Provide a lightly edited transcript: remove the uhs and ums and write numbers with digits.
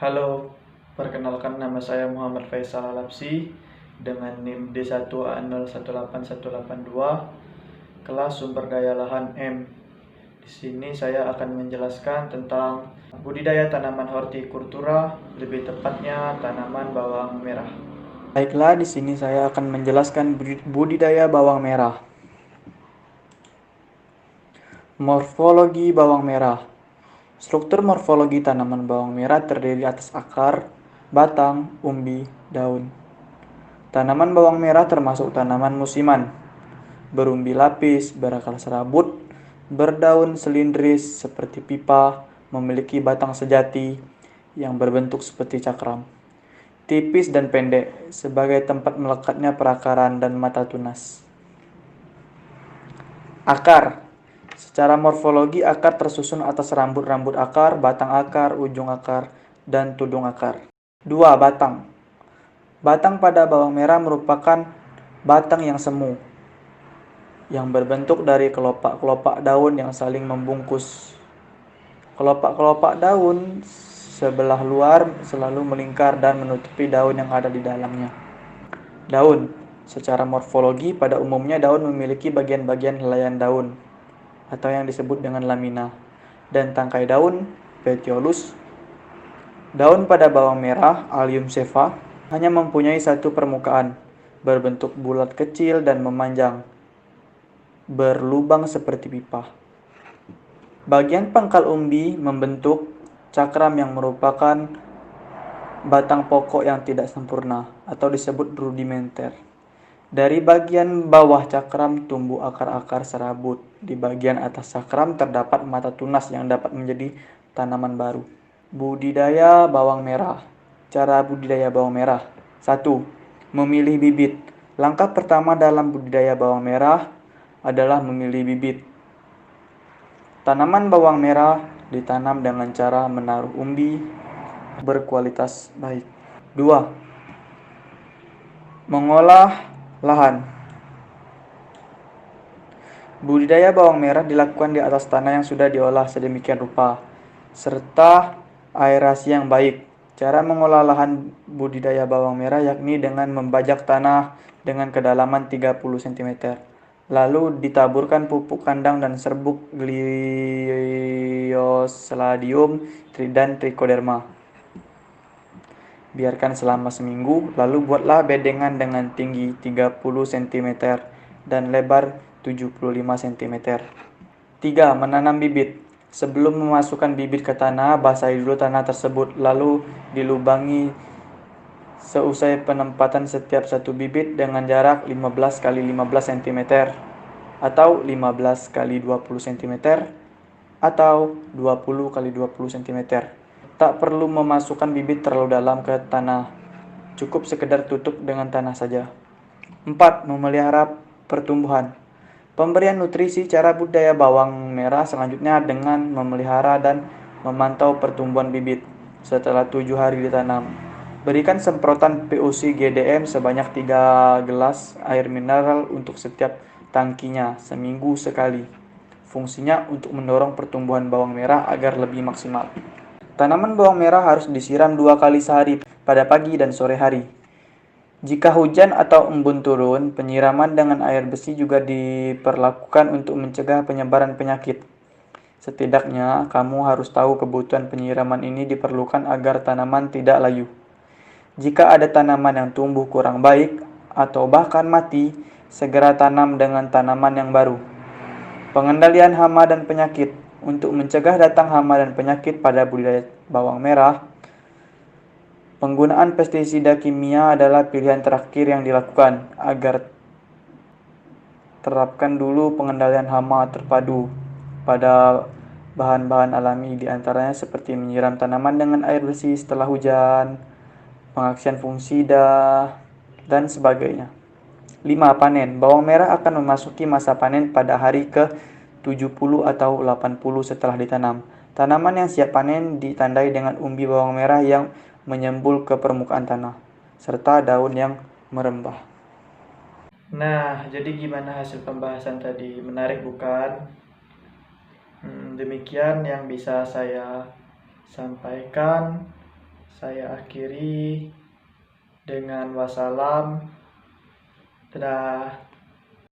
Halo, perkenalkan nama saya Muhammad Faisal Alapsi dengan NIM D1A018182, kelas sumber daya lahan M. Di sini saya akan menjelaskan tentang budidaya tanaman hortikultura, lebih tepatnya tanaman bawang merah. Baiklah, di sini saya akan menjelaskan budidaya bawang merah. Morfologi bawang merah. Struktur morfologi tanaman bawang merah terdiri atas akar, batang, umbi, daun. Tanaman bawang merah termasuk tanaman musiman, berumbi lapis, berakar serabut, berdaun silindris seperti pipa, memiliki batang sejati yang berbentuk seperti cakram, tipis dan pendek sebagai tempat melekatnya perakaran dan mata tunas. Akar. Secara morfologi, akar tersusun atas rambut-rambut akar, batang akar, ujung akar, dan tudung akar. 2. Batang. Batang pada bawang merah merupakan batang yang semu, yang berbentuk dari kelopak-kelopak daun yang saling membungkus. Kelopak-kelopak daun sebelah luar selalu melingkar dan menutupi daun yang ada di dalamnya. Daun. Secara morfologi, pada umumnya daun memiliki bagian-bagian helaian daun, atau yang disebut dengan lamina, dan tangkai daun, petiolus. Daun pada bawang merah, Allium cepha, hanya mempunyai satu permukaan, berbentuk bulat kecil dan memanjang, berlubang seperti pipa. Bagian pangkal umbi membentuk cakram yang merupakan batang pokok yang tidak sempurna, atau disebut rudimenter. Dari bagian bawah cakram tumbuh akar-akar serabut. Di bagian atas cakram terdapat mata tunas yang dapat menjadi tanaman baru. Budidaya bawang merah. Cara budidaya bawang merah. 1. Memilih bibit. Langkah pertama dalam budidaya bawang merah adalah memilih bibit. Tanaman bawang merah ditanam dengan cara menaruh umbi berkualitas baik. 2. Mengolah lahan. Budidaya bawang merah dilakukan di atas tanah yang sudah diolah sedemikian rupa, serta aerasi yang baik. Cara mengolah lahan budidaya bawang merah yakni dengan membajak tanah dengan kedalaman 30 cm. Lalu ditaburkan pupuk kandang dan serbuk Gliosodium dan trichoderma. Biarkan selama seminggu, lalu buatlah bedengan dengan tinggi 30 cm dan lebar 75 cm. 3. Menanam bibit. Sebelum memasukkan bibit ke tanah, basahi dulu tanah tersebut, lalu dilubangi seusai penempatan setiap satu bibit dengan jarak 15 x 15 cm atau 15 x 20 cm atau 20 x 20 cm. Tak perlu memasukkan bibit terlalu dalam ke tanah, cukup sekedar tutup dengan tanah saja. 4. Memelihara pertumbuhan. Pemberian nutrisi. Cara budidaya bawang merah selanjutnya dengan memelihara dan memantau pertumbuhan bibit. Setelah 7 hari ditanam, berikan semprotan POC GDM sebanyak 3 gelas air mineral untuk setiap tangkinya seminggu sekali. Fungsinya untuk mendorong pertumbuhan bawang merah agar lebih maksimal. Tanaman bawang merah harus disiram 2 kali sehari, pada pagi dan sore hari. Jika hujan atau embun turun, penyiraman dengan air besi juga diperlakukan untuk mencegah penyebaran penyakit. Setidaknya, kamu harus tahu kebutuhan penyiraman ini diperlukan agar tanaman tidak layu. Jika ada tanaman yang tumbuh kurang baik atau bahkan mati, segera tanam dengan tanaman yang baru. Pengendalian hama dan penyakit. Untuk mencegah datang hama dan penyakit pada budidaya bawang merah, penggunaan pestisida kimia adalah pilihan terakhir yang dilakukan. Agar terapkan dulu pengendalian hama terpadu pada bahan-bahan alami, diantaranya seperti menyiram tanaman dengan air bersih setelah hujan, pengaksian fungisida, dan sebagainya. 5. Panen. Bawang merah akan memasuki masa panen pada hari ke-70 atau 80 setelah ditanam. Tanaman yang siap panen ditandai dengan umbi bawang merah yang menyembul ke permukaan tanah, serta daun yang merembah. Nah, jadi gimana hasil pembahasan tadi? Menarik bukan? Demikian yang bisa saya sampaikan. saya akhiri dengan wassalam. Dadah.